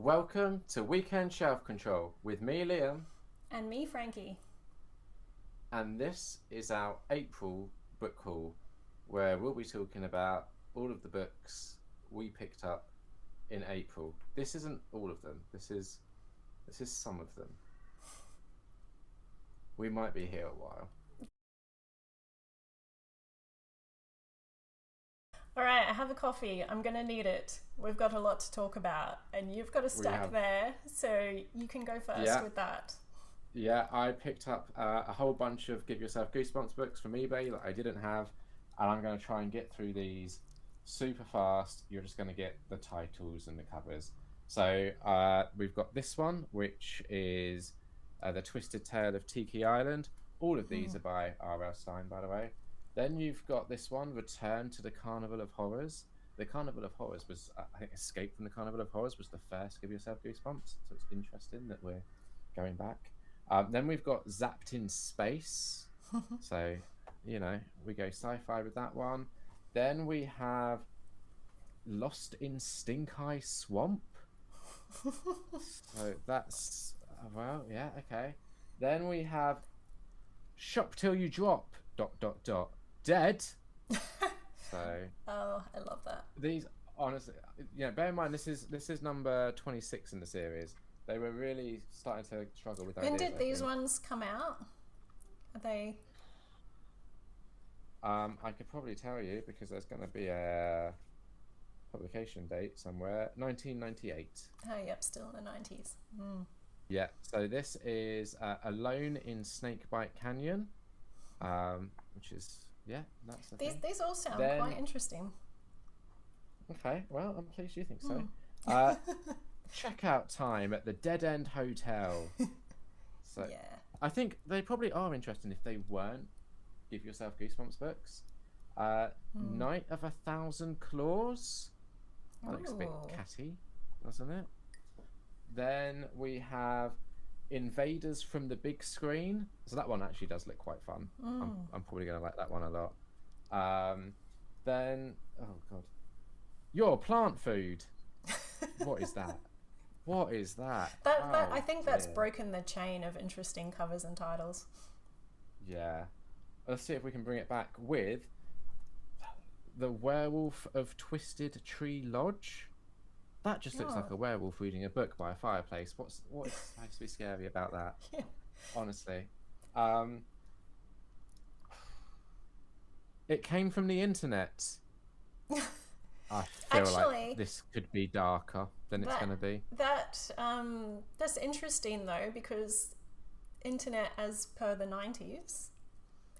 Welcome to Weekend Shelf Control with me, Liam, And me, Frankie. and this is our April book haul where we'll be talking about all of the books we picked up in April. This isn't all of them. This is some of them. We might be here a while. All right, I have a coffee. I'm going to need it. We've got a lot to talk about, and you've got a We stack have there, so you can go first yeah, with that. yeah. I picked up a whole bunch of Give Yourself Goosebumps books from eBay that I didn't have, and I'm going to try and get through these super fast. You're just going to get the titles and the covers. So we've got this one, which is The Twisted Tale of Tiki Island. All of these Mm. are by R.L. Stein, by the way. Then you've got this one, Return to the Carnival of Horrors. The Carnival of Horrors was, I think, Escape from the Carnival of Horrors was the first Give Yourself Goosebumps. So it's interesting that we're going back. Then we've got Zapped in Space. So, we go sci-fi with that one. Then we have Lost in Stink Eye Swamp. So that's, well, yeah, okay. Then we have Shop Till You Drop, dot, dot, dot, Dead. So Oh, I love that. these, honestly, bear in mind this is number 26 in the series. They were really starting to struggle with When ideas, did I these think. ones come out? Are they? I could probably tell you because there's going to be a publication date somewhere. 1998. Oh, yep, still in the 90s. Mm. Yeah. So this is Alone in Snakebite Canyon, which is, yeah, that's the These thing. these all sound Then quite interesting. okay, well, I'm pleased you think so. Mm. Uh, Checkout time at the Dead End Hotel. So Yeah. I think they probably are interesting if they weren't Give Yourself Goosebumps books. Mm. Night of a Thousand Claws. That looks a bit Ooh. catty, doesn't it? Then we have Invaders from the Big Screen. So that one actually does look quite fun. Mm. I'm probably going to like that one a lot. Then, oh God. Your Plant Food. What is that? What is that? That Oh I think that's dear. broken the chain of interesting covers and titles. Yeah. Let's see if we can bring it back with The Werewolf of Twisted Tree Lodge. That just looks like Oh, a werewolf reading a book by a fireplace. What is supposed to be scary about that? yeah. Honestly. Um, it came from the internet. I feel like Actually, this could be darker than it's that going to be. that's interesting though because internet as per the 90s,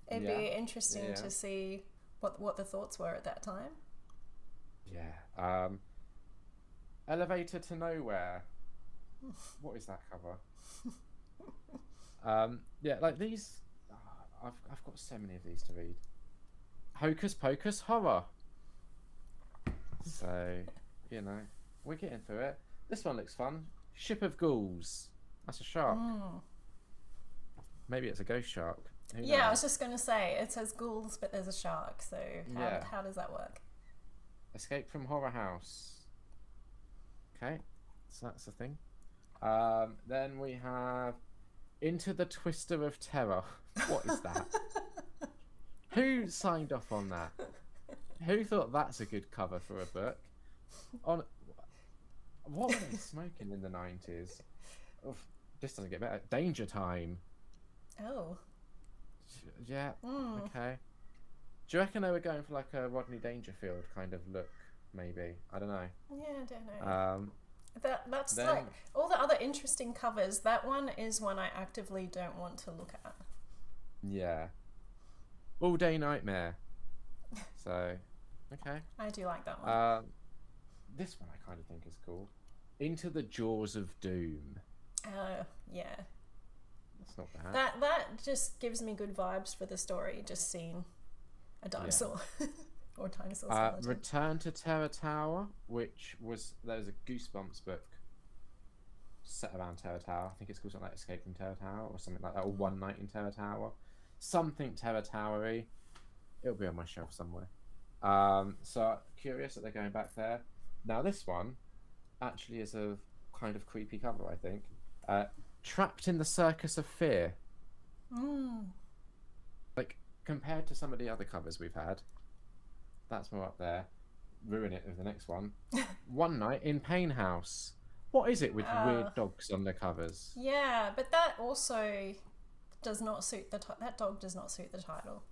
it'd Yeah. be interesting Yeah. to see what the thoughts were at that time. Yeah. Elevator to Nowhere. What is that cover? Yeah, like these. I've got so many of these to read. Hocus Pocus Horror. So, we're getting through it. This one looks fun. Ship of Ghouls. That's a shark. Mm. Maybe it's a ghost shark. Who Yeah, I was knows? just going to say it says ghouls, but there's a shark. So Yeah. how does that work? Escape from Horror House. Okay, so that's the thing. Then we have Into the Twister of Terror. What is that? Who signed off on that? Who thought that's a good cover for a book? On what were they smoking in the 90s? Oof, this doesn't get better. Danger Time. Oh. Yeah, Mm. okay. Do you reckon they were going for like a Rodney Dangerfield kind of look? Maybe. I don't know. Yeah, I don't know. Um, That's like then all the other interesting covers. That one is one I actively don't want to look at. yeah, All Day Nightmare. So, okay. I do like that one. Um, this one I kind of think is cool. Into the Jaws of Doom. Yeah. That's not bad. That just gives me good vibes for the story. Just seeing a Yeah. dinosaur or dinosaur skeleton. Return to Terror Tower, which was there was a Goosebumps book set around Terror Tower. I think it's called something like Escape from Terror Tower or something like that, or One Night in Terror Tower. Something Terror Towery. It'll be on my shelf somewhere. So curious that they're going back there. Now this one actually is of kind of creepy cover, I think. Trapped in the Circus of Fear. Like, compared to some of the other covers we've had, that's more up there. Ruin it with the next one. One Night in Pain House. What is it with weird dogs on the covers? Yeah, but that also does not suit that dog does not suit the title.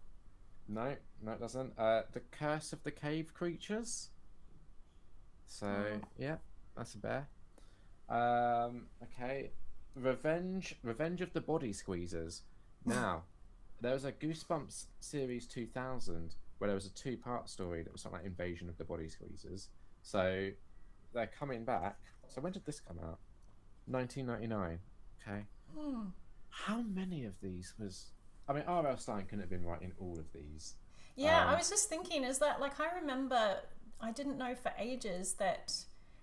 No, it doesn't. The Curse of the Cave Creatures. So yeah, that's a bear. Okay, Revenge of the Body Squeezers. Now, there was a Goosebumps series 2000 where there was a 2-part story that was something like Invasion of the Body Squeezers. So they're coming back. So when did this come out? 1999. Okay. How many of these was? I mean, R.L. Stein couldn't have been writing all of these. Yeah, I was just thinking, is that, like, I remember, I didn't know for ages that,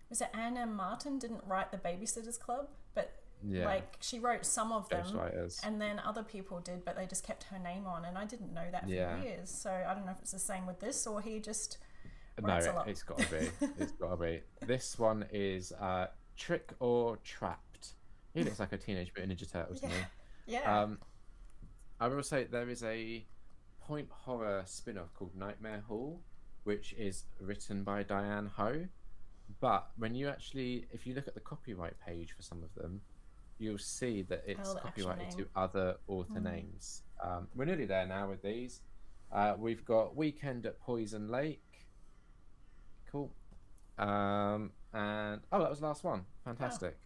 was it Anne M. Martin didn't write the Babysitter's Club? But, like, she wrote some of them, and then other people did, but they just kept her name on, and I didn't know that for years. So I don't know if it's the same with this, or he just writes a lot. It's got to be. It's got to be. This one is Trick or Trapped. He looks like a Teenage Mutant Ninja Turtles to me. Yeah. I will say there is a point horror spin-off called Nightmare Hall, which is written by Diane Ho. But when you actually, if you look at the copyright page for some of them, you'll see that it's copyrighted to other author names. We're nearly there now with these. We've got Weekend at Poison Lake. Cool. And that was the last one. Fantastic.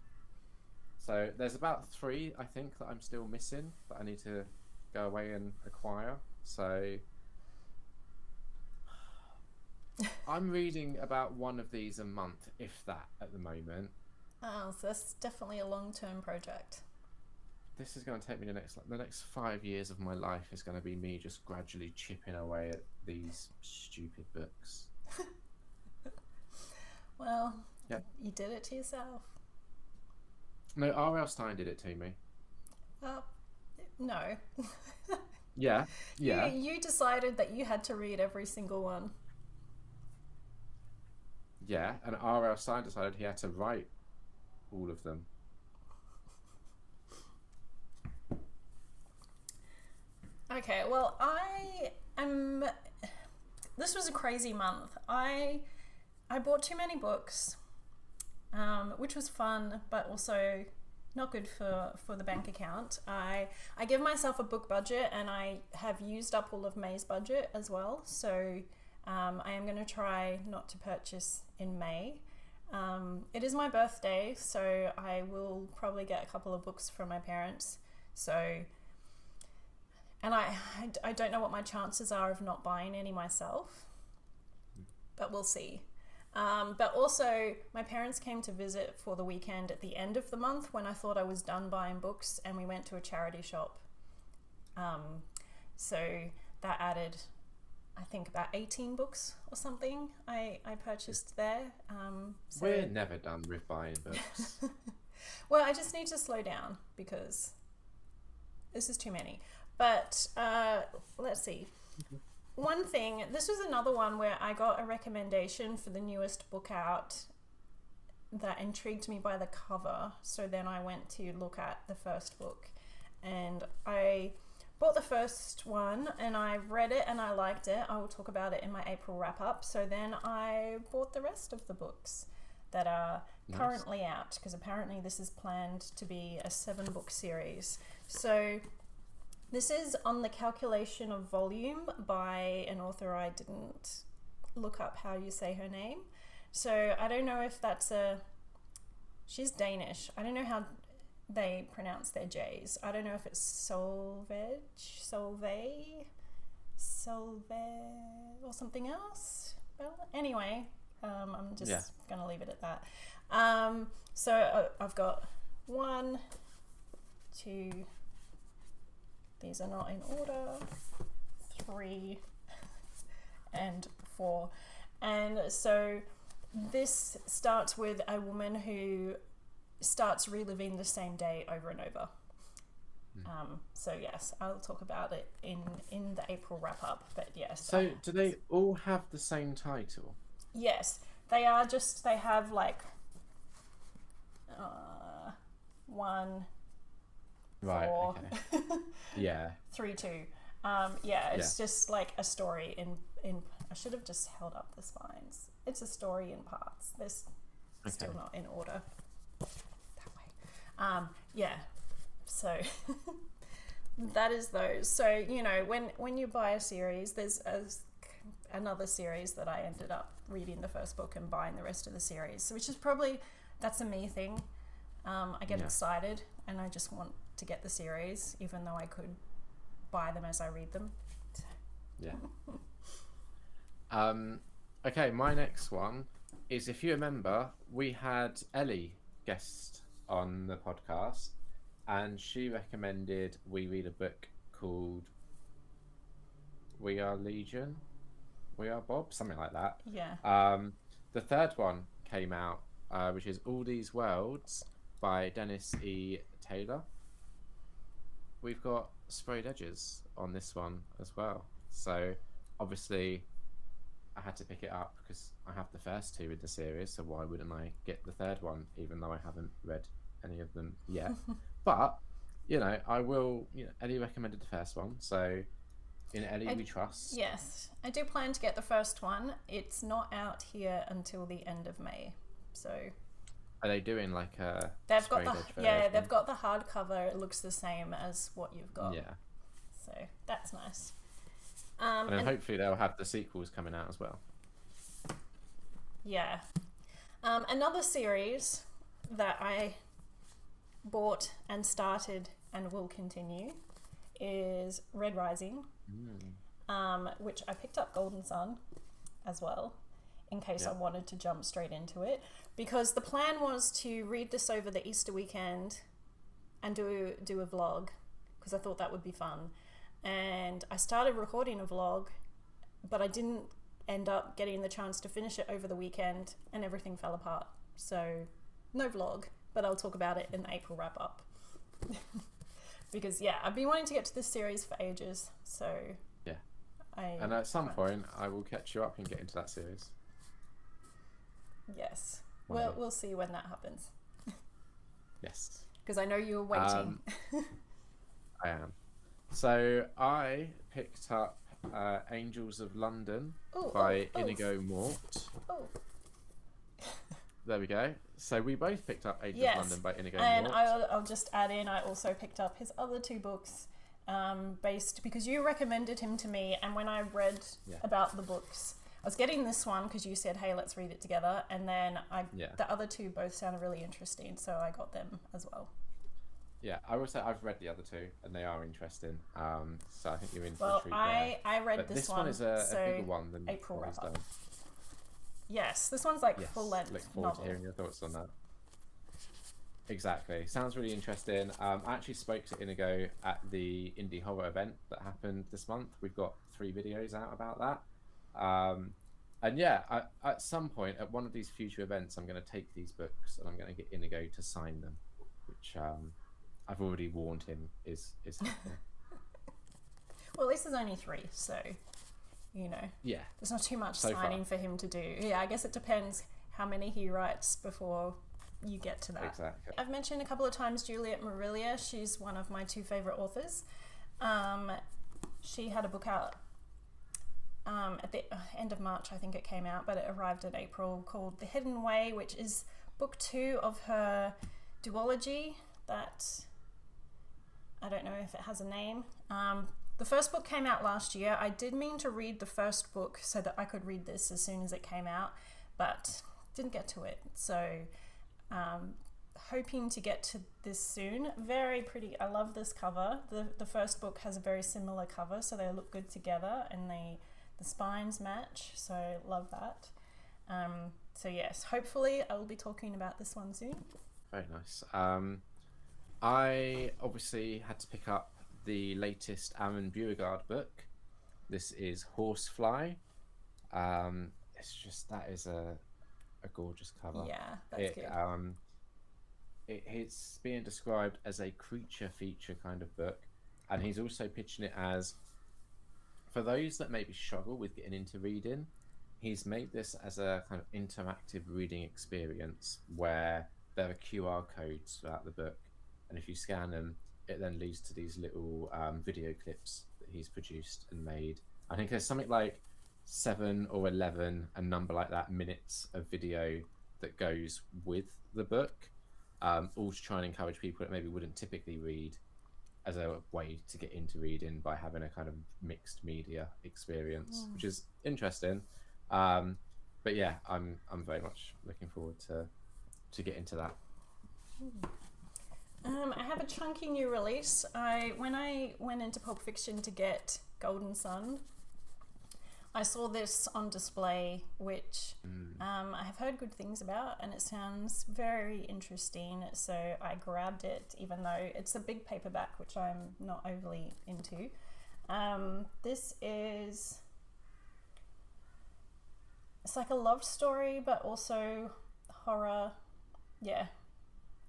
So there's about 3, I think, that I'm still missing that I need to go away and acquire. So I'm reading about one of these a month, if that, at the moment. Oh, so that's definitely a long-term project. This is going to take me the next 5 years of my life is going to be me just gradually chipping away at these stupid books. Well, you did it to yourself. No, R.L. Stein did it to me. No. Yeah. You decided that you had to read every single one. Yeah, and R.L. Stein decided he had to write all of them. Okay, well, this was a crazy month. I bought too many books, which was fun, but also not good for the bank account. I give myself a book budget, and I have used up all of May's budget as well. So I am going to try not to purchase in May. It is my birthday, so I will probably get a couple of books from my parents. So, and I don't know what my chances are of not buying any myself, but we'll see. But also, my parents came to visit for the weekend at the end of the month when I thought I was done buying books, and we went to a charity shop. So that added, I think, about 18 books or something I purchased there. So we're never done with buying books. Well, I just need to slow down because this is too many. But let's see. One thing, this was another one where I got a recommendation for the newest book out that intrigued me by the cover. So then I went to look at the first book, and I bought the first one and I read it and I liked it. I will talk about it in my April wrap up. So then I bought the rest of the books that are currently out, because apparently this is planned to be a 7-book series. So this is On the Calculation of Volume by an author I didn't look up how you say her name. So I don't know if that's she's Danish. I don't know how they pronounce their J's. I don't know if it's Solveig, or something else. Well, anyway, I'm just going to leave it at that. So I've got 1, 2, these are not in order, 3, and 4. And so this starts with a woman who starts reliving the same day over and over. So yes, I'll talk about it in the April wrap up. But yes. So do they all have the same title? Yes, they are. Just they have like 1, Right. 4, Okay. Yeah. 3, 2. It's just like a story in. I should have just held up the spines. It's a story in parts. They're still not in order. That way. So that is those. So, you know, when you buy a series, there's another series that I ended up reading the first book and buying the rest of the series. So, which is probably, that's a me thing. I get excited and I just want to get the series, even though I could buy them as I read them. Yeah. Okay, my next one is, if you remember, we had Ellie guest on the podcast, and she recommended we read a book called We Are Legion, We Are Bob, something like that. Yeah. The third one came out, which is All These Worlds by Dennis E. Taylor. We've got sprayed edges on this one as well. So obviously I had to pick it up because I have the first two in the series, so why wouldn't I get the third one, even though I haven't read any of them yet? But, you know, I will, you know, Ellie recommended the first one, so in Ellie we trust. Yes, I do plan to get the first one. It's not out here until the end of May, so... Are they doing like a they've got the version? They've got the hardcover. It looks the same as what you've got. Yeah. So that's nice. And then hopefully they'll have the sequels coming out as well. Yeah. Another series that I bought and started and will continue is Red Rising, which I picked up Golden Sun as well, in case I wanted to jump straight into it, because the plan was to read this over the Easter weekend and do a vlog, because I thought that would be fun. And I started recording a vlog, but I didn't end up getting the chance to finish it over the weekend, and everything fell apart. So no vlog, but I'll talk about it in the April wrap up. Because I've been wanting to get to this series for ages, so and at some point I will catch you up and get into that series. Yes. We'll see when that happens. Yes. Because I know you're waiting. I am. So I picked up Angels of London by Inigo Mort. Oh. There we go. So we both picked up Angels of London by Inigo and Mort. I'll just add in, I also picked up his other two books because you recommended him to me, and when I read about the books, I was getting this one because you said, hey, let's read it together, and then the other two both sounded really interesting, so I got them as well. Yeah, I will say I've read the other two, and they are interesting. So I think you're in for a treat there. I read this one is a bigger one than April what he's done. Yes, this one's like full length. Look forward to hearing your thoughts on that. Exactly, sounds really interesting. I actually spoke to Inigo at the indie horror event that happened this month. We've got 3 videos out about that. And at some point at one of these future events, I'm going to take these books and I'm going to get Inigo to sign them, which I've already warned him is happening. Well, at least there's only 3, so there's not too much signing for him to do. I guess it depends how many he writes before you get to that. Exactly. I've mentioned a couple of times Juliet Marillier. She's one of my 2 favorite authors. She had a book out at the end of March, I think it came out, but it arrived in April, called The Hidden Way, which is book 2 of her duology that I don't know if it has a name. The first book came out last year. I did mean to read the first book so that I could read this as soon as it came out, but didn't get to it. So hoping to get to this soon. Very pretty. I love this cover. The first book has a very similar cover, so they look good together, and the spines match, so love that. So yes, hopefully I will be talking about this one soon. Very nice. I obviously had to pick up the latest Aaron Beauregard book. This is Horsefly. It's just, that is a gorgeous cover. Yeah, that's good. It's being described as a creature feature kind of book, and he's also pitching it as, for those that maybe struggle with getting into reading, he's made this as a kind of interactive reading experience where there are QR codes throughout the book, and if you scan them, it then leads to these little video clips that he's produced and made. I think there's something like 7 or 11, a number like that, minutes of video that goes with the book, all to try and encourage people that maybe wouldn't typically read as a way to get into reading by having a kind of mixed media experience, which is interesting. But yeah, I'm very much looking forward to get into that. I have a chunky new release. When I went into Pulp Fiction to get Golden Sun, I saw this on display, which I have heard good things about, and it sounds very interesting. So I grabbed it, even though it's a big paperback, which I'm not overly into. This is... It's like a love story, but also horror. Yeah,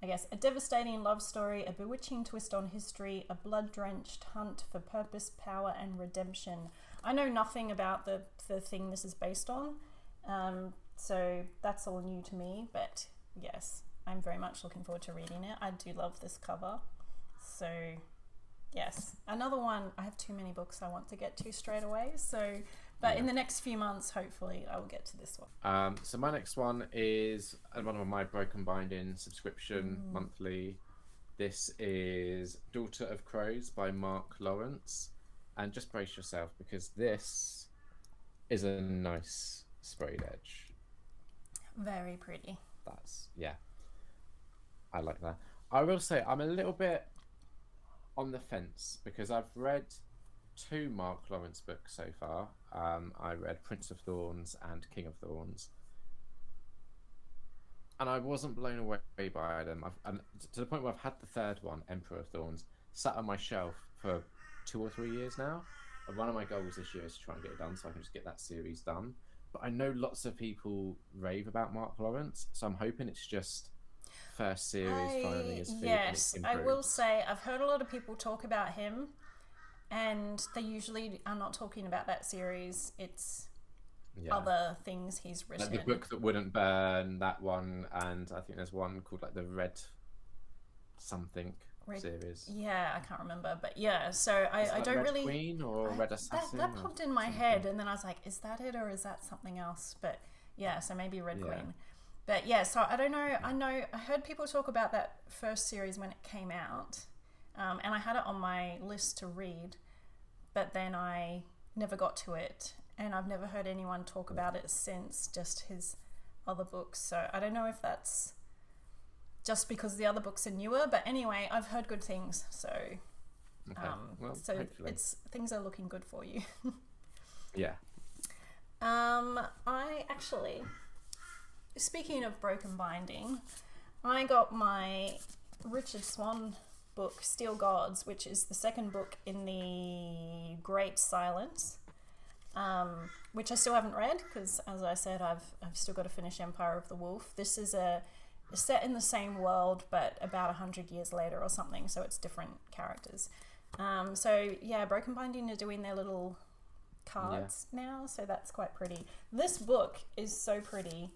I guess. A devastating love story, a bewitching twist on history, a blood-drenched hunt for purpose, power, and redemption. I know nothing about the thing this is based on, so that's all new to me, but yes, I'm very much looking forward to reading it. I do love this cover. So yes, another one. I have too many books I want to get to straight away, so... But in the next few months, hopefully, I will get to this one. So my next one is one of my Broken Binding subscription monthly. This is Daughter of Crows by Mark Lawrence. And just brace yourself, because this is a nice sprayed edge. Very pretty. Yeah. I like that. I will say I'm a little bit on the fence, because I've read 2 Mark Lawrence books so far. I read Prince of Thorns and King of Thorns, and I wasn't blown away by them. And to the point where I've had the 3rd one, Emperor of Thorns, sat on my shelf for 2 or 3 years now. And one of my goals this year is to try and get it done, so I can just get that series done. But I know lots of people rave about Mark Lawrence, so I'm hoping it's just first series finding his feet. Yes, I will say I've heard a lot of people talk about him, and they usually are not talking about that series. It's other things he's written. Like The Book That Wouldn't Burn, that one, and I think there's one called like the Red something series. Yeah, I can't remember, but yeah. So I don't Red really. Queen or Red Assassin. That popped in my head, and then I was like, is that it or is that something else? But yeah, so maybe Red Queen. But yeah, so I don't know. I heard people talk about that first series when it came out. And I had it on my list to read, but then I never got to it, and I've never heard anyone talk about it since, just his other books. So I don't know if that's just because the other books are newer, but anyway, I've heard good things. So, so things are looking good for you. Yeah. I actually, speaking of Broken Binding, I got my Richard Swan book, Steel Gods, which is the 2nd book in the Great Silence, which I still haven't read because, as I said, I've still got to finish Empire of the Wolf. This is set in the same world, but about 100 years later or something, so it's different characters. So yeah, Broken Binding are doing their little cards now, so that's quite pretty. This book is so pretty.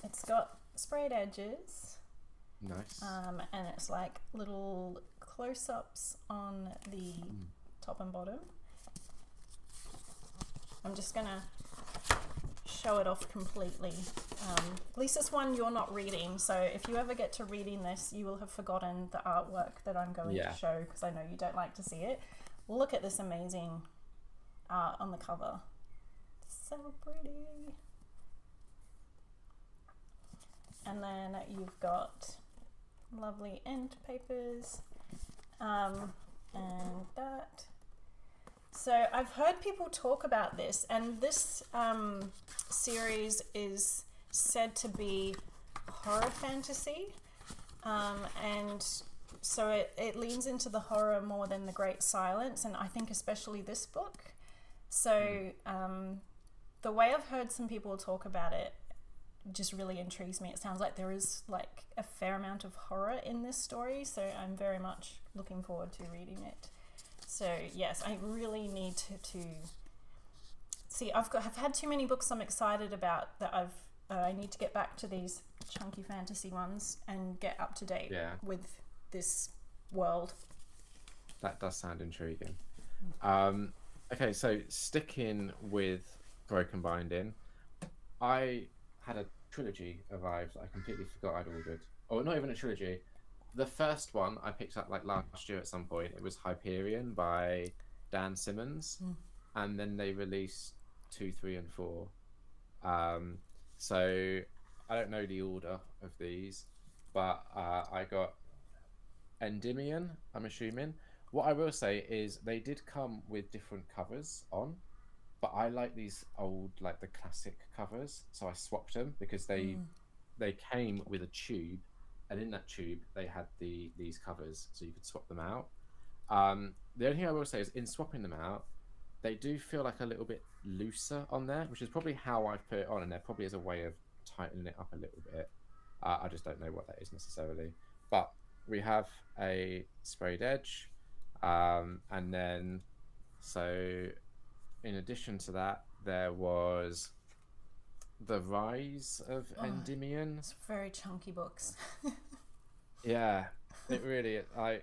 It's got sprayed edges. Nice. And it's like little close-ups on the top and bottom. I'm just gonna show it off completely. At least this one you're not reading, so if you ever get to reading this, you will have forgotten the artwork that I'm going to show, because I know you don't like to see it. Look at this amazing art on the cover. So pretty. And then you've got lovely end papers, and that. So I've heard people talk about this, and this series is said to be horror fantasy, and so it leans into the horror more than the Great Silence, and I think especially this book. So the way I've heard some people talk about it just really intrigues me. It sounds like there is like a fair amount of horror in this story, so I'm very much looking forward to reading it. So yes, I really need to see. I've had too many books I'm excited about that I need to get back to these chunky fantasy ones and get up to date with this world. That does sound intriguing. Okay, so sticking with Broken Binding, I had a trilogy arrive that I completely forgot I'd ordered. Or not even a trilogy. The first one I picked up like last year at some point. It was Hyperion by Dan Simmons, and then they released 2, 3, and 4. So I don't know the order of these, but I got Endymion, I'm assuming. What I will say is they did come with different covers on, but I like these old, like the classic covers, so I swapped them because they came with a tube, and in that tube they had these covers, so you could swap them out. The only thing I will say is in swapping them out, they do feel like a little bit looser on there, which is probably how I've put it on, and there probably is a way of tightening it up a little bit. I just don't know what that is necessarily. But we have a sprayed edge, and then so in addition to that, there was the Rise of Endymion. It's very chunky books. Yeah, it really. I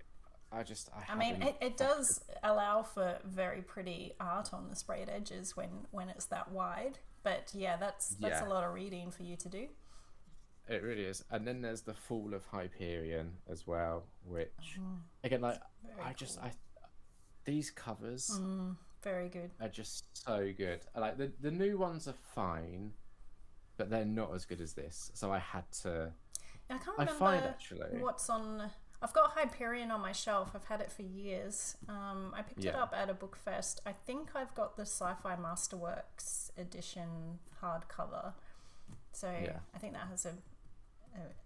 mean, it does allow for very pretty art on the sprayed edges when it's that wide. But yeah, that's a lot of reading for you to do. It really is. And then there's the Fall of Hyperion as well, which again, like these covers very good. are just so good. Like the new ones are fine, but they're not as good as this. So I had to. I can't remember what's on. I've got Hyperion on my shelf. I've had it for years. I picked it up at a book fest. I think I've got the Sci-Fi Masterworks edition hardcover. So I think that has a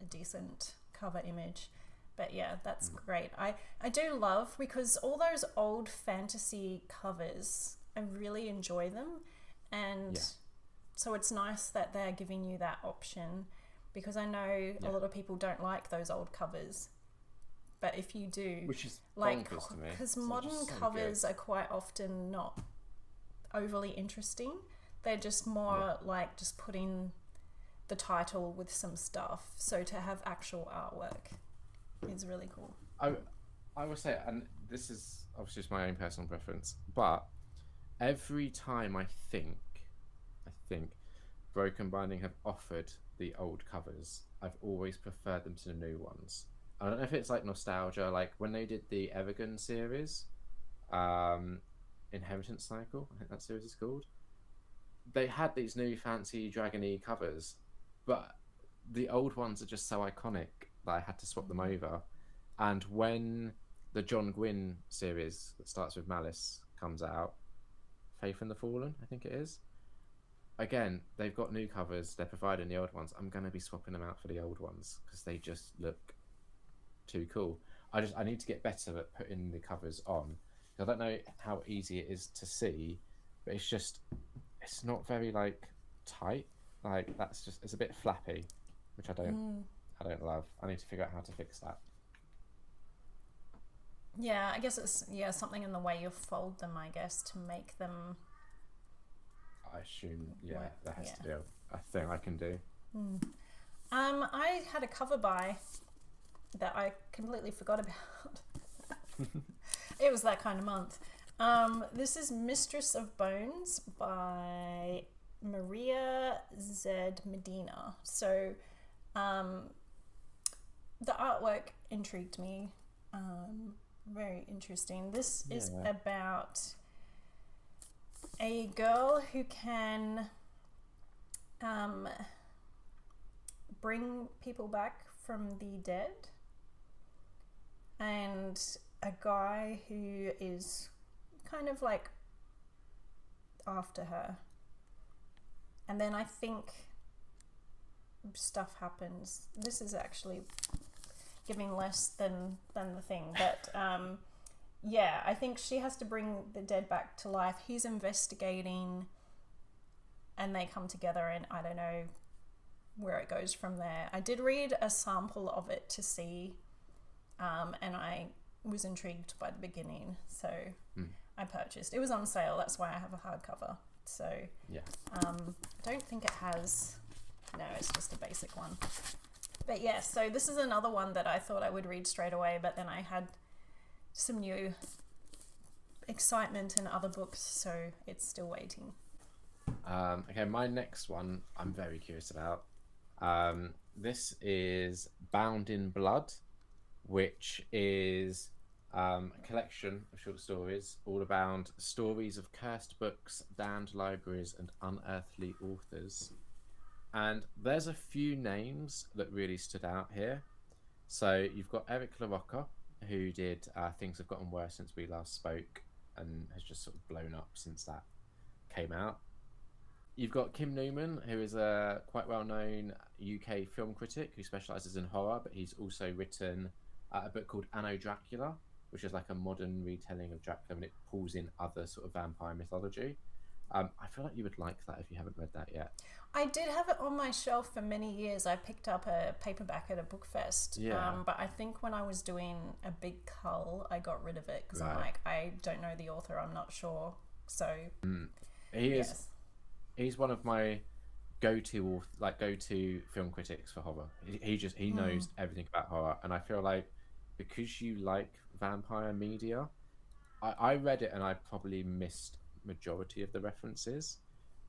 decent cover image. But yeah, that's great. I do love, because all those old fantasy covers, I really enjoy them. And so it's nice that they're giving you that option, because I know a lot of people don't like those old covers. But if you do, which is like, bonkers to me, because modern covers are quite often not overly interesting. They're just more like just putting the title with some stuff. So to have actual artwork is really cool. I will say, and this is obviously just my own personal preference, but every time I think Broken Binding have offered the old covers, I've always preferred them to the new ones. I don't know if it's like nostalgia, like when they did the Evergon series, Inheritance Cycle, I think that series is called. They had these new fancy dragony covers, but the old ones are just so iconic that I had to swap them over. And when the John Gwynne series that starts with Malice comes out, Faith in the Fallen, I think it is. Again, they've got new covers. They're providing the old ones. I'm going to be swapping them out for the old ones because they just look too cool. I need to get better at putting the covers on. I don't know how easy it is to see, but it's not very like tight. Like it's a bit flappy, which I don't love. I need to figure out how to fix that. Yeah, I guess it's something in the way you fold them, I guess, to make them. I assume that has to be a thing I can do. I had a cover buy that I completely forgot about. It was that kind of month. This is Mistress of Bones by Maria Z. Medina. So the artwork intrigued me. Very interesting. This is about a girl who can bring people back from the dead, and a guy who is kind of like after her. And then I think stuff happens. This is actually giving less than the thing, but I think she has to bring the dead back to life. He's investigating, and they come together, and I don't know where it goes from there. I did read a sample of it to see, and I was intrigued by the beginning, so I purchased. It was on sale, that's why I have a hardcover. So I don't think it has. No, it's just a basic one. But yes, so this is another one that I thought I would read straight away, but then I had some new excitement in other books, so it's still waiting. Okay, my next one I'm very curious about. This is Bound in Blood, which is a collection of short stories all about stories of cursed books, damned libraries, and unearthly authors. And there's a few names that really stood out here. So you've got Eric LaRocca, who did Things Have Gotten Worse Since We Last Spoke, and has just sort of blown up since that came out. You've got Kim Newman, who is a quite well-known UK film critic who specialises in horror, but he's also written a book called Anno Dracula, which is like a modern retelling of Dracula, and it pulls in other sort of vampire mythology. I feel like you would like that if you haven't read that yet. I did have it on my shelf for many years. I picked up a paperback at a book fest. Yeah. But I think when I was doing a big cull, I got rid of it because I'm Right. like, I don't know the author. I'm not sure. So He is. yes. He's one of my go-to film critics for horror. He knows everything about horror, and I feel like because you like vampire media, I read it and I probably missed majority of the references,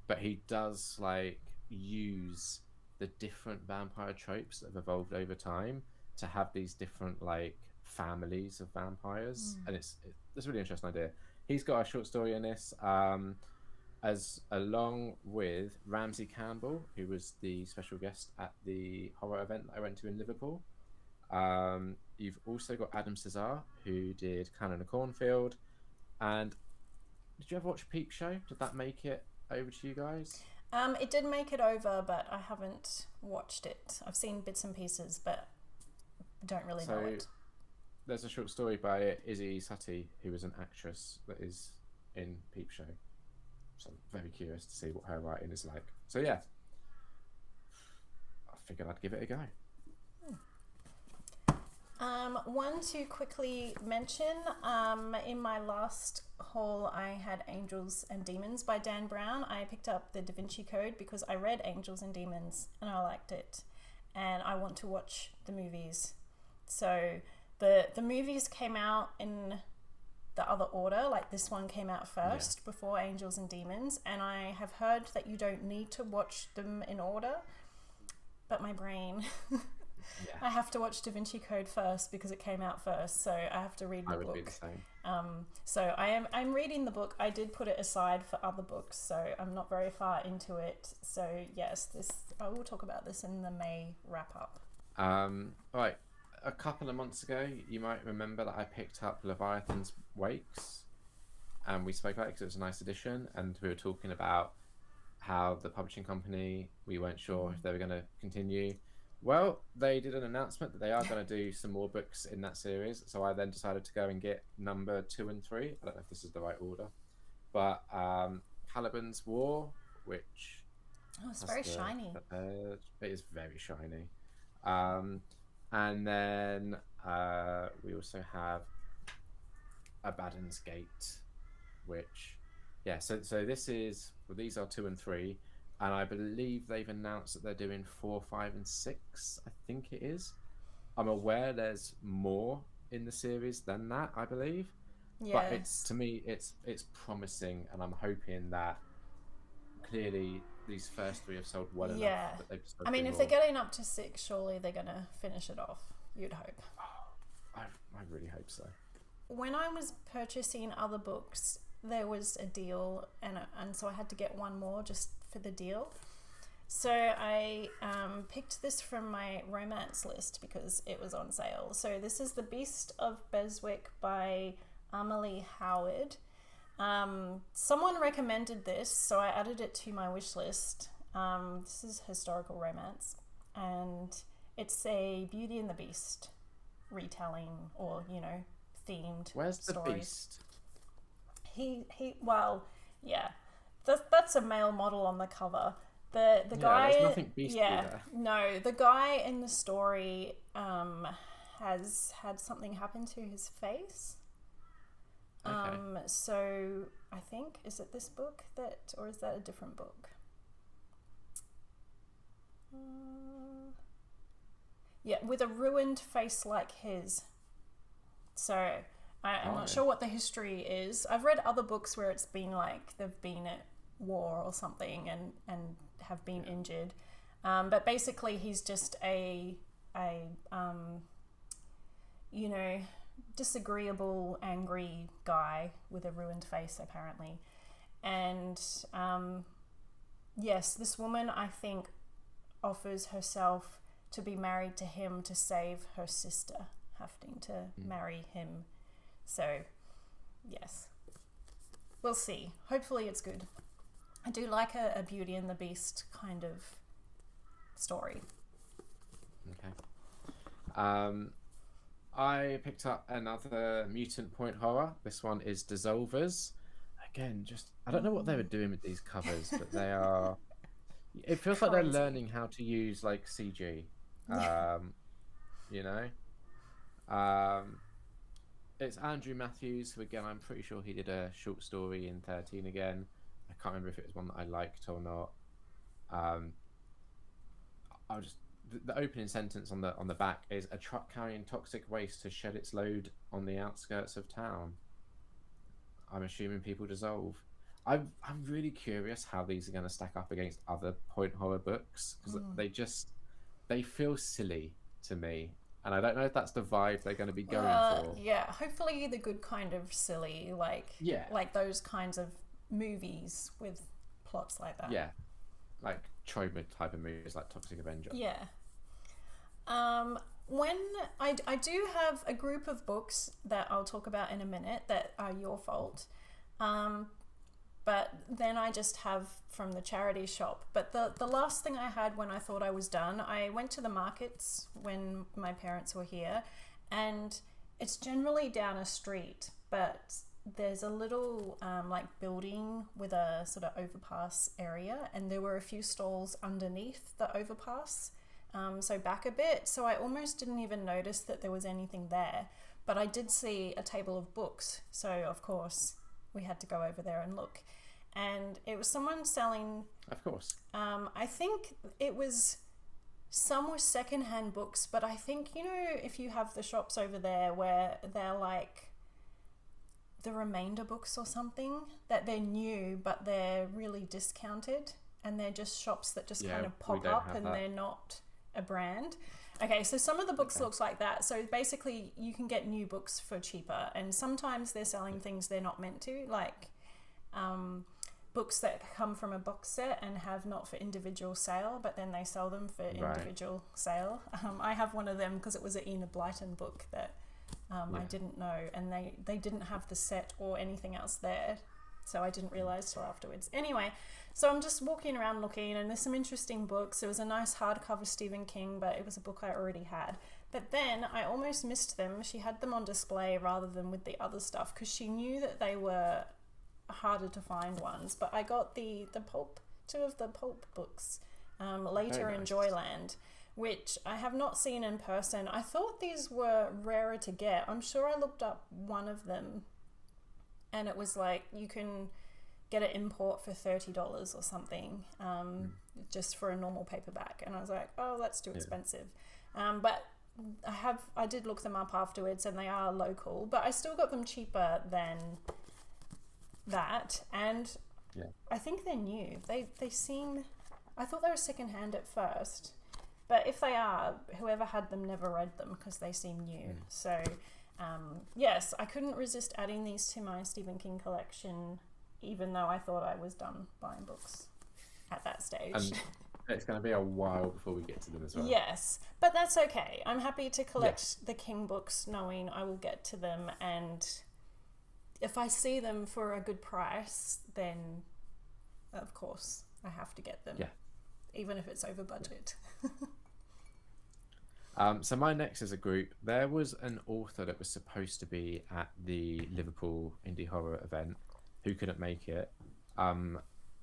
but he does like use the different vampire tropes that have evolved over time to have these different like families of vampires, and it's a really interesting idea. He's got a short story in this, as along with Ramsey Campbell, who was the special guest at the horror event that I went to in Liverpool. You've also got Adam Cesar, who did Clan in a Cornfield. And did you ever watch Peep Show? Did that make it over to you guys? It did make it over, but I haven't watched it. I've seen bits and pieces, but don't really know it. There's a short story by Izzy Suttie, who is an actress that is in Peep Show. So I'm very curious to see what her writing is like. So yeah, I figured I'd give it a go. One to quickly mention, in my last haul I had Angels and Demons by Dan Brown. I picked up the Da Vinci Code because I read Angels and Demons and I liked it, and I want to watch the movies. So the movies came out in the other order, like this one came out first before Angels and Demons, and I have heard that you don't need to watch them in order, but my brain I have to watch Da Vinci Code first because it came out first, so I have to read the book. I would be the same. So I'm reading the book. I did put it aside for other books, so I'm not very far into it. So yes, I will talk about this in the May wrap up. Right, a couple of months ago, you might remember that I picked up Leviathan's Wakes, and we spoke about it because it was a nice edition, and we were talking about how the publishing company, we weren't sure if they were going to continue. Well, they did an announcement that they are going to do some more books in that series, so I then decided to go and get number 2 and 3. I don't know if this is the right order, but Caliban's War, which it's very shiny. It is very shiny. And then we also have Abaddon's Gate, which so these are 2 and 3. And I believe they've announced that they're doing 4, 5, and 6. I think it is. I'm aware there's more in the series than that, I believe. Yeah. But to me, it's promising, and I'm hoping that clearly these first 3 have sold well enough. Yeah. That they've I mean, if they're getting up to 6, surely they're gonna finish it off. You'd hope. I really hope so. When I was purchasing other books, there was a deal, and so I had to get one more just for the deal. So I picked this from my romance list because it was on sale. So this is The Beast of Beswick by Amelie Howard. Someone recommended this, so I added it to my wish list. This is historical romance, and it's a Beauty and the Beast retelling, or themed. Where's the stories. Beast? That's a male model on the cover. The guy, there's nothing beastly there. No, the guy in the story has had something happen to his face. Okay. So I think, is it this book or is that a different book? Yeah, with a ruined face like his. So I'm not Right. sure what the history is. I've read other books where it's been like they've been at war or something and have been injured. But basically, he's just a you know, disagreeable, angry guy with a ruined face, apparently. And yes, this woman, I think, offers herself to be married to him to save her sister having to marry him. So, yes, we'll see. Hopefully, it's good. I do like a Beauty and the Beast kind of story. Okay. I picked up another mutant point horror. This one is Dissolvers. Again, just I don't know what they were doing with these covers, but they are. It feels like they're Crazy. learning how to use like CG. Yeah. You know. It's Andrew Matthews, who again I'm pretty sure he did a short story in 13 again. I can't remember if it was one that I liked or not. Um, I'll just the opening sentence on the back is a truck carrying toxic waste has shed its load on the outskirts of town. I'm assuming people dissolve. I'm really curious how these are going to stack up against other point horror books because they feel silly to me, and I don't know if that's the vibe they're going to be going for. Yeah, hopefully the good kind of silly, Yeah, like those kinds of movies with plots like that. yeah, like Troman type of movies like Toxic Avenger. Yeah. When I do have a group of books that I'll talk about in a minute that are your fault. But then I just have from the charity shop. But the last thing I had when I thought I was done, I went to the markets when my parents were here, and it's generally down a street, but there's a little like building with a sort of overpass area, and there were a few stalls underneath the overpass, so back a bit. So I almost didn't even notice that there was anything there, but I did see a table of books. So of course we had to go over there and look. And it was someone selling, Of course. I think it was, some were secondhand books, but I think, you know, if you have the shops over there where they're like the remainder books or something, that they're new, but they're really discounted, and they're just shops that just kind of pop up and they're not a brand. Okay, so some of the books looks like that. So basically you can get new books for cheaper, and sometimes they're selling things they're not meant to, like books that come from a box set and have not for individual sale, but then they sell them for individual sale. I have one of them because it was an Enid Blyton book that I didn't know, and they didn't have the set or anything else there, so I didn't realise till afterwards. Anyway, so I'm just walking around looking, and there's some interesting books. There was a nice hardcover Stephen King, but it was a book I already had. But then I almost missed them. She had them on display rather than with the other stuff because she knew that they were harder to find ones. But I got the pulp, two of the pulp books later in Joyland, which I have not seen in person. I thought these were rarer to get. I'm sure I looked up one of them and it was like you can get an import for $30 or something, just for a normal paperback. And I was like, oh, that's too expensive. But I did look them up afterwards, and they are local, but I still got them cheaper than that. And I think they're new. They seem, I thought they were secondhand at first, but if they are, whoever had them never read them because they seem new. So yes, I couldn't resist adding these to my Stephen King collection, even though I thought I was done buying books at that stage. And it's going to be a while before we get to them as well. Yes, but that's okay. I'm happy to collect the King books knowing I will get to them, and if I see them for a good price, then of course I have to get them, even if it's over budget. So my next is a group. There was an author that was supposed to be at the Liverpool Indie Horror event who couldn't make it.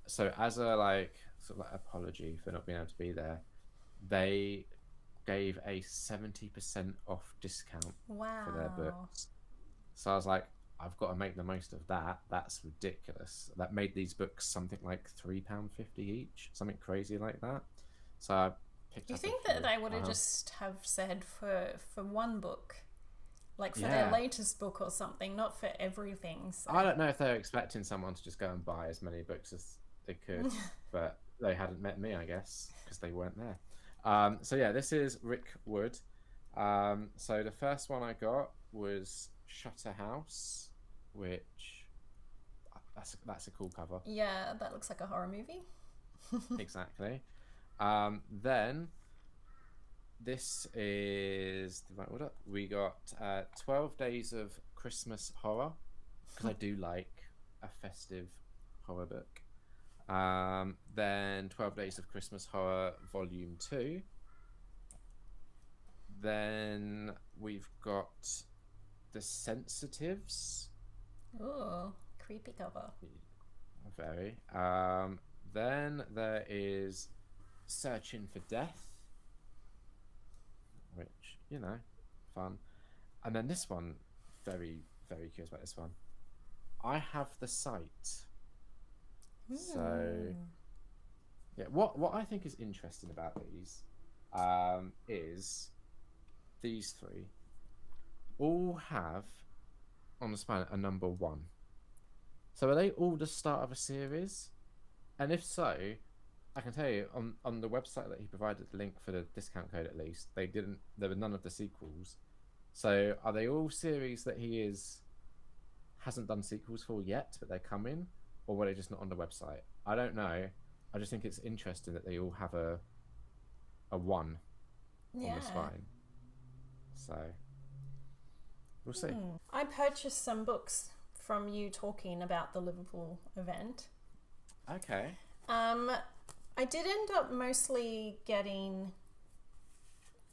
So as a sort of apology for not being able to be there, they gave a 70% off discount for their books. So I was like, I've got to make the most of that. That's ridiculous. That made these books something like £3.50 each, something crazy like that. So I picked You up. think a few. that they would have just have said for one book, like for Yeah. their latest book or something, not for everything. So. I don't know if they were expecting someone to just go and buy as many books as they could, but they hadn't met me, I guess, because they weren't there. So yeah, this is Rick Wood. So the first one I got was Shutter House, which that's a cool cover. Yeah, that looks like a horror movie. Exactly. Then this is the right order. We got 12 Days of Christmas Horror, because I do like a festive horror book. Then 12 Days of Christmas Horror Volume 2. Then we've got The Sensitives. Oh, creepy cover. Very. Then there is Searching for Death, which, fun. And then this one, very, very curious about this one. I Have the Sight. So, yeah, what I think is interesting about these is these three all have on the spine a number 1. So are they all the start of a series? And if so, I can tell you on the website that he provided the link for the discount code, at least there were none of the sequels. So are they all series that he hasn't done sequels for yet, but they're coming, or were they just not on the website? I don't know. I just think it's interesting that they all have a 1 on the spine. So we'll see. I purchased some books from you talking about the Liverpool event. Okay. I did end up mostly getting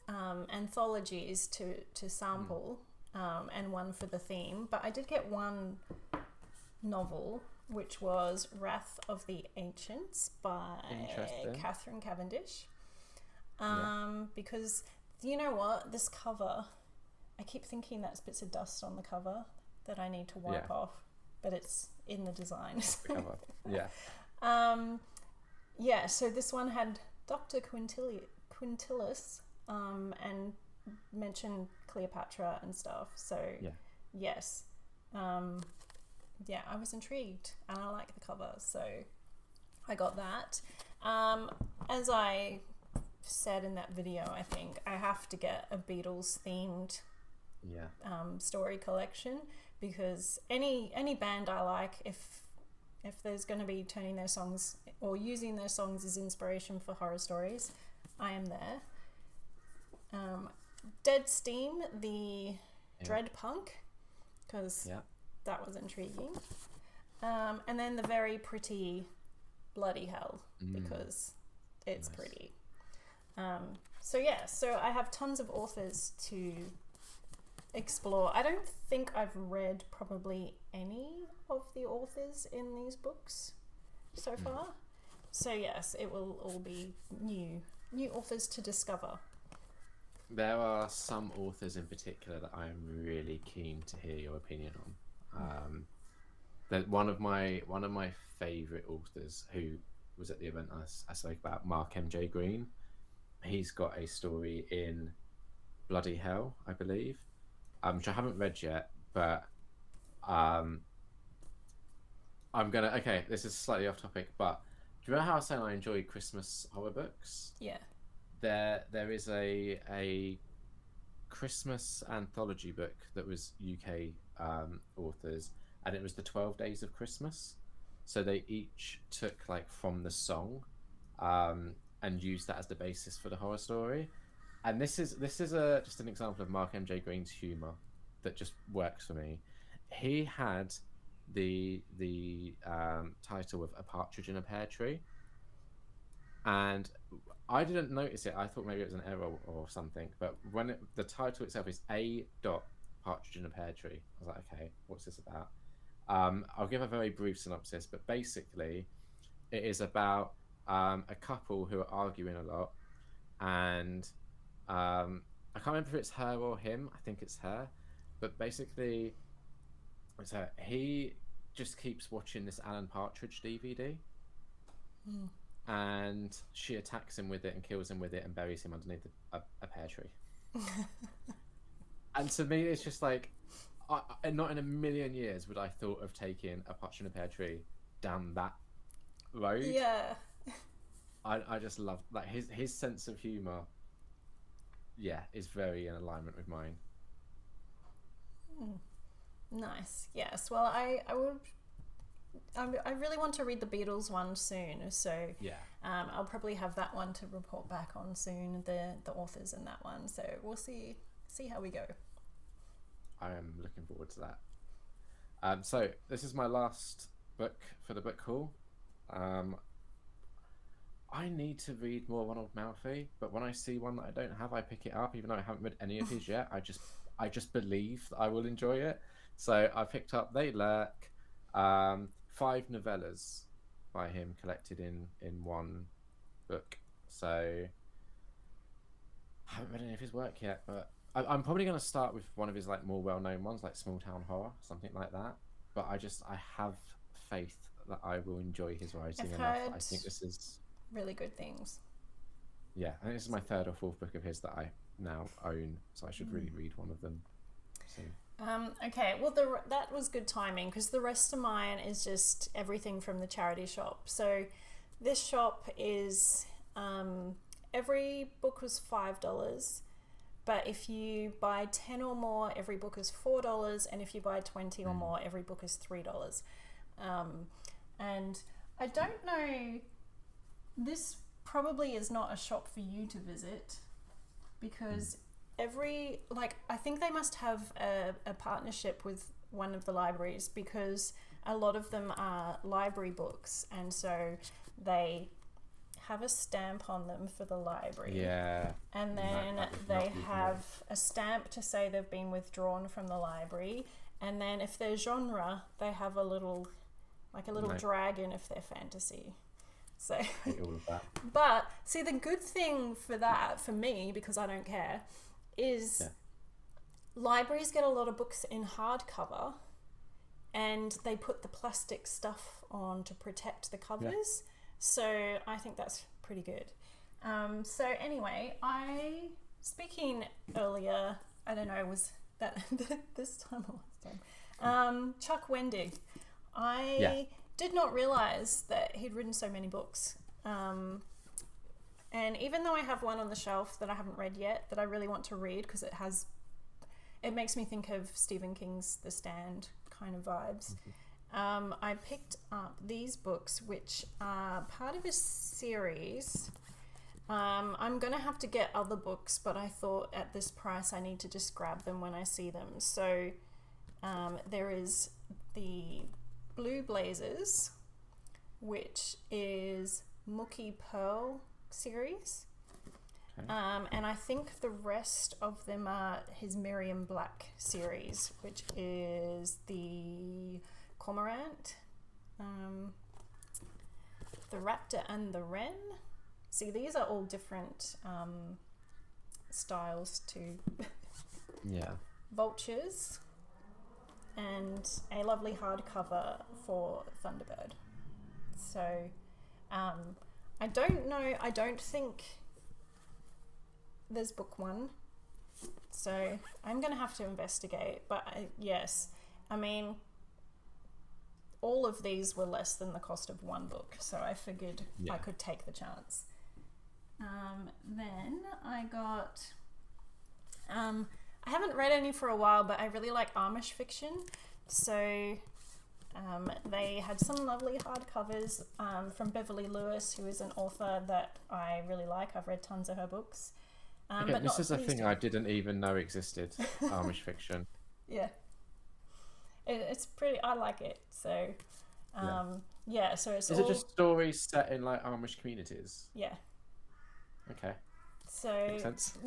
anthologies to sample, and one for the theme, but I did get one novel, which was Wrath of the Ancients by Catherine Cavendish. Because you know what, this cover, I keep thinking that's bits of dust on the cover that I need to wipe off, but it's in the design. The cover. Yeah. So this one had Dr. Quintillus and mentioned Cleopatra and stuff. So yes, I was intrigued and I like the cover, so I got that. As I said in that video, I think I have to get a Beatles themed story collection, because any band I like, if there's going to be turning their songs or using their songs as inspiration for horror stories, I am there. Dead Steam, the Dread Punk, because that was intriguing. And then the very pretty Bloody Hell, because it's pretty. So I have tons of authors to explore. I don't think I've read probably any of the authors in these books so far. So yes, it will all be new authors to discover. There are some authors in particular that I am really keen to hear your opinion on. That one of my favourite authors who was at the event I spoke about, Mark M.J. Green. He's got a story in Bloody Hell, I believe, which I haven't read yet, but I'm gonna. Okay, this is slightly off topic, but do you remember how I was saying I enjoy Christmas horror books? Yeah. There is a Christmas anthology book that was UK authors, and it was the 12 Days of Christmas. So they each took like from the song, and used that as the basis for the horror story. And this is just an example of Mark M.J. Green's humour that just works for me. He had the title of A Partridge in a Pear Tree, and I didn't notice it. I thought maybe it was an error or something, but when the title itself is A. Partridge in a Pear Tree, I was like, okay, what's this about? I'll give a very brief synopsis, but basically it is about a couple who are arguing a lot, and I can't remember if it's her or him. I think it's her, but basically it's her. He just keeps watching this Alan Partridge DVD, and she attacks him with it and kills him with it and buries him underneath a pear tree. And to me, it's just like, not in a million years would I thought of taking a Partridge in a Pear Tree down that road. Yeah. I just love like his sense of humor. Yeah, is very in alignment with mine. Nice. Yes. Well, I really want to read the Beatles one soon, so Yeah. I'll probably have that one to report back on soon. The authors in that one, so we'll see how we go. I am looking forward to that. So this is my last book for the book haul. I need to read more Ronald Malfi, but when I see one that I don't have, I pick it up, even though I haven't read any of his yet. I just believe that I will enjoy it. So I picked up They Lurk, 5 novellas by him collected in one book. So I haven't read any of his work yet, but I'm probably going to start with one of his like more well-known ones, like Small Town Horror, something like that. But I have faith that I will enjoy his writing enough. I think this is really good things. Yeah, I think this is my 3rd or 4th book of his that I now own, so I should really read one of them soon. Okay, well, that was good timing because the rest of mine is just everything from the charity shop. So this shop is every book was $5, but if you buy 10 or more, every book is $4, and if you buy 20 or more, every book is $3. And I don't know, this probably is not a shop for you to visit because I think they must have a partnership with one of the libraries because a lot of them are library books, and so they have a stamp on them for the library. Yeah. And then they have a stamp to say they've been withdrawn from the library. And then if they're genre, they have a little dragon if they're fantasy. So I hate all of that. But see, the good thing for that, for me, because I don't care, is libraries get a lot of books in hardcover and they put the plastic stuff on to protect the covers. Yeah. So I think that's pretty good. So anyway, speaking earlier, I don't know, was that this time or last time? Chuck Wendig. I did not realize that he'd written so many books. And even though I have one on the shelf that I haven't read yet, that I really want to read because it makes me think of Stephen King's The Stand kind of vibes. I picked up these books, which are part of a series. I'm going to have to get other books, but I thought at this price I need to just grab them when I see them. So there is the Blue Blazers, which is Mookie Pearl series. Okay. And I think the rest of them are his Miriam Black series, which is the Cormorant, the Raptor and the Wren. See, these are all different styles too. Yeah. Vultures, and a lovely hardcover for Thunderbird. So, I don't know. I don't think there's book 1. So I'm going to have to investigate. But yes, I mean, all of these were less than the cost of one book. So I figured I could take the chance. Then I got... I haven't read any for a while, but I really like Amish fiction. So they had some lovely hardcovers from Beverly Lewis, who is an author that I really like. I've read tons of her books. Okay, this is a thing I didn't even know existed, Amish fiction. Yeah. It's pretty, I like it. So, so it's Is it just stories set in like Amish communities? Yeah. Okay. So makes sense.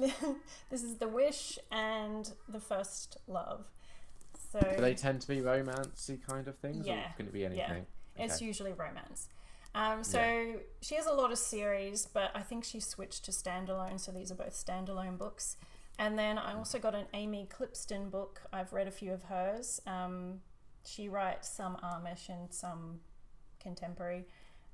This is The Wish and The First Love. So do they tend to be romancy kind of things? Yeah. Or can it be anything? Yeah. Okay. It's usually romance. She has a lot of series, but I think she switched to standalone, so these are both standalone books. And then I also got an Amy Clipston book. I've read a few of hers. She writes some Amish and some contemporary.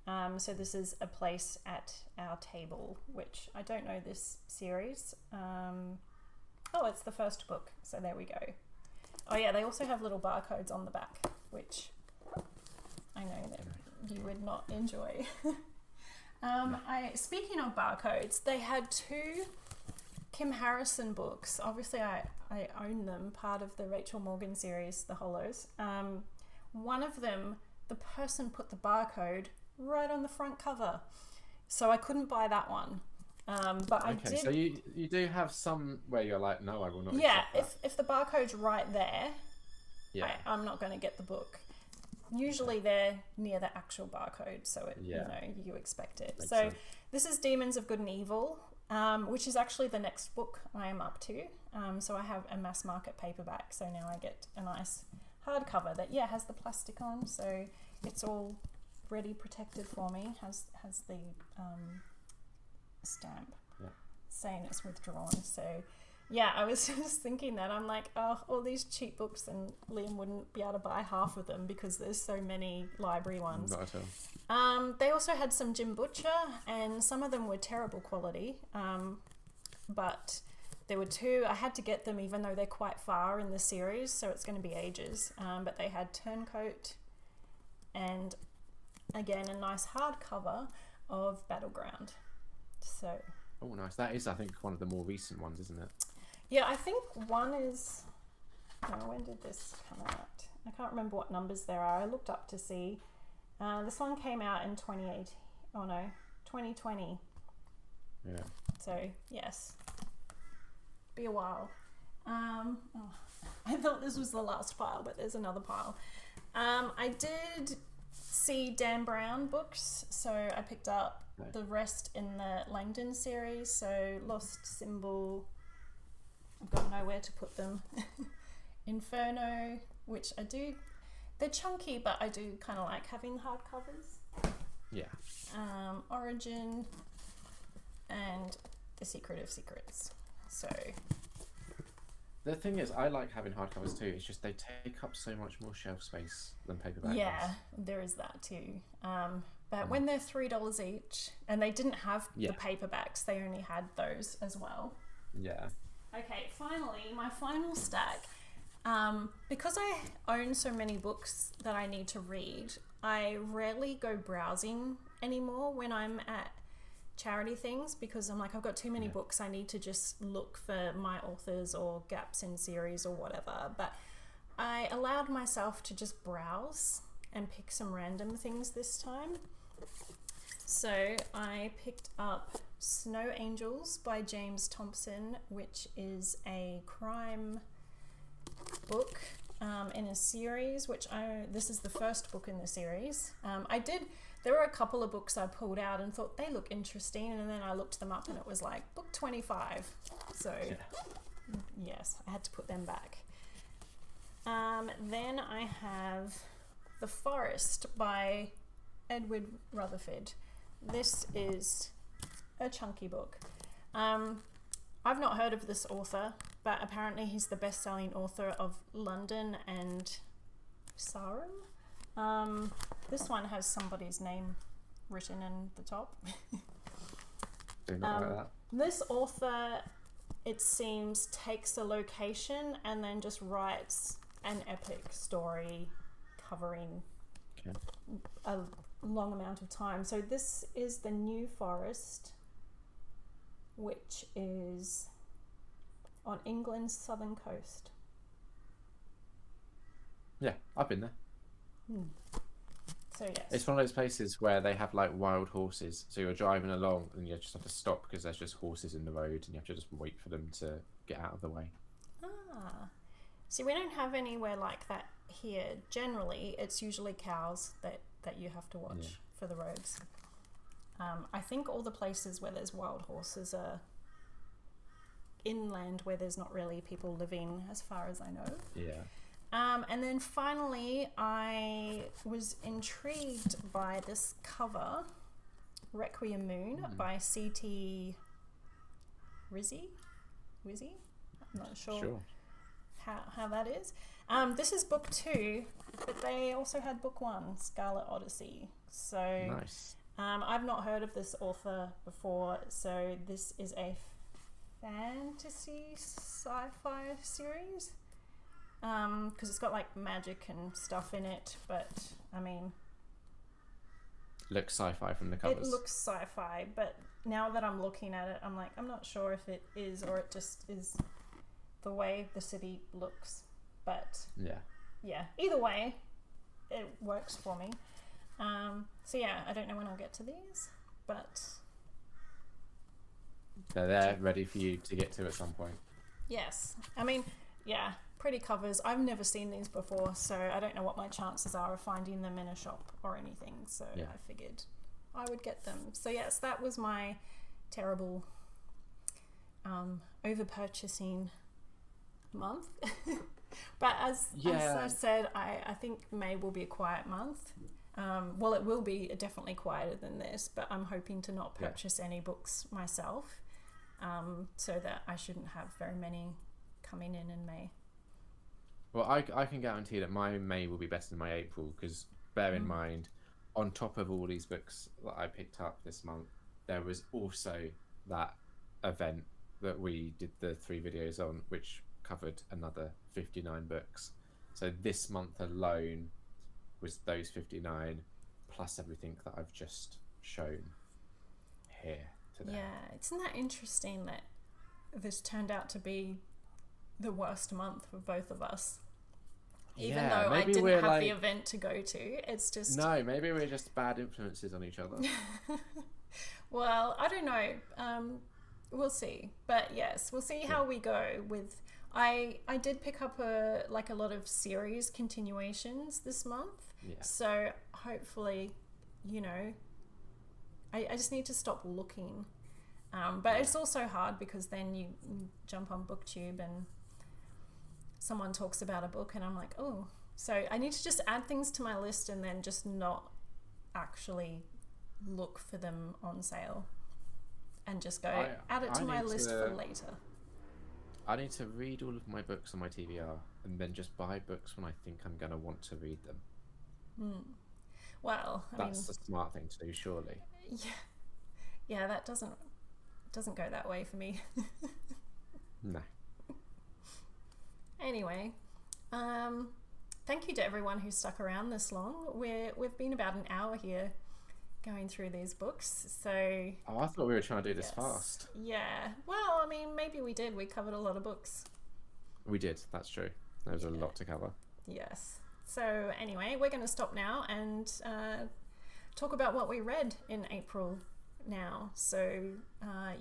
So this is A Place at Our Table, which I don't know this series. Oh, it's the first book, so there we go. Oh yeah, they also have little barcodes on the back, which I know that you would not enjoy. Speaking of barcodes, they had 2 Kim Harrison books. Obviously, I own them, part of the Rachel Morgan series, The Hollows. One of them, the person put the barcode right on the front cover, so I couldn't buy that one. But I did. So you do have some where you're like, no, I will not. Yeah, accept that. if the barcode's right there, Yeah. I'm not going to get the book. Usually they're near the actual barcode, so you expect it. Makes so sense. this is Demons of Good and Evil, which is actually the next book I am up to. So I have a mass market paperback, so now I get a nice hardcover that has the plastic on, so it's all ready, protected for me. Has the stamp saying it's withdrawn. So I was just thinking that. I'm like, oh, all these cheap books, and Liam wouldn't be able to buy half of them because there's so many library ones. Not at all. They also had some Jim Butcher, and some of them were terrible quality. But there were 2. I had to get them even though they're quite far in the series, so it's going to be ages. But they had Turncoat and, again, a nice hardcover of Battleground. So... Oh, nice. That is, I think, one of the more recent ones, isn't it? Yeah, I think one is... when did this come out? I can't remember what numbers there are. I looked up to see. This one came out in 2020. Yeah. So, yes. Be a while. I thought this was the last pile, but there's another pile. I did see Dan Brown books, so I picked up the rest in the Langdon series. So Lost Symbol, I've got nowhere to put them. Inferno, which I do, they're chunky, but I do kind of like having hardcovers. Yeah. Origin and The Secret of Secrets. So the thing is, I like having hardcovers too. It's just they take up so much more shelf space than paperbacks. Yeah, there is that too. But when they're $3 each, and they didn't have the paperbacks, they only had those as well. Yeah. Okay, finally, my final stack. Because I own so many books that I need to read, I rarely go browsing anymore when I'm at charity things, because I'm like, I've got too many books. I need to just look for my authors or gaps in series or whatever. But I allowed myself to just browse and pick some random things this time. So I picked up Snow Angels by James Thompson, which is a crime book in a series, this is the first book in the series. There were a couple of books I pulled out and thought they look interesting, and then I looked them up and it was like book 25. So yes, I had to put them back. Then I have The Forest by Edward Rutherford. This is a chunky book. I've not heard of this author, but apparently he's the best-selling author of London and Sarum. This one has somebody's name written in the top. Do not like that. This author, it seems, takes a location and then just writes an epic story covering a long amount of time. So this is The New Forest, which is on England's southern coast. Yeah, I've been there. So yes. It's one of those places where they have like wild horses. So you're driving along and you just have to stop because there's just horses in the road and you have to just wait for them to get out of the way. See, we don't have anywhere like that here. Generally, it's usually cows that you have to watch for the roads. I think all the places where there's wild horses are inland, where there's not really people living, as far as I know. Yeah. And then finally, I was intrigued by this cover, Requiem Moon by C.T. Rizzi? I'm not sure how that is. This is book 2, but they also had book 1, Scarlet Odyssey. So Nice. I've not heard of this author before, so this is a fantasy sci-fi series. Because it's got like magic and stuff in it, but I mean, Looks sci-fi from the covers. it looks sci-fi, but now that I'm looking at it, I'm like, I'm not sure if it is or it just is the way the city looks. But Yeah. either way, it works for me. So yeah, I don't know when I'll get to these, but They're ready for you to get to at some point. yes, I mean, yeah, pretty covers. I've never seen these before, so I don't know what my chances are of finding them in a shop or anything. So Yeah. I figured I would get them. So yes, that was my terrible over purchasing month. But as I said, I think May will be a quiet month. Well, it will be definitely quieter than this, but I'm hoping to not purchase any books myself, so that I shouldn't have very many coming in May. Well, I can guarantee that my May will be better than my April, because bear in mind, on top of all these books that I picked up this month, there was also that event that we did the 3 videos on, which covered another 59 books. So this month alone was those 59 plus everything that I've just shown here today. Yeah, isn't that interesting that this turned out to be the worst month for both of us? Even though I didn't have the event to go to, it's just... No, maybe we're just bad influences on each other. Well, I don't know. We'll see. But yes, we'll see how we go with... I did pick up a lot of series continuations this month. Yeah. So hopefully, I just need to stop looking. But it's also hard because then you jump on BookTube and someone talks about a book and I'm like, oh. So I need to just add things to my list and then just not actually look for them on sale and just go add it to my list for later. I need to read all of my books on my TBR and then just buy books when I think I'm going to want to read them. Well, that's the smart thing to do, surely. Yeah, that doesn't go that way for me. No. Anyway, thank you to everyone who stuck around this long. We've been about an hour here going through these books, so... Oh, I thought we were trying to do this fast. Yeah, well, I mean, maybe we did. We covered a lot of books. We did, that's true. There was a lot to cover. Yes. So anyway, we're going to stop now and talk about what we read in April now. So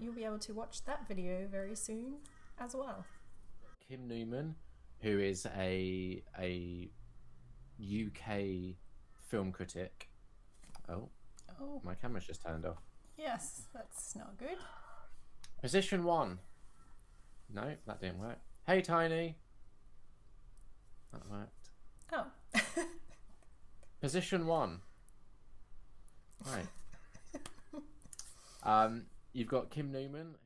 you'll be able to watch that video very soon as well. Kim Newman, who is a UK film critic. Oh, my camera's just turned off. Yes, that's not good. Position 1. No, that didn't work. Hey, Tiny. That worked. Oh. Position 1. Right. You've got Kim Newman.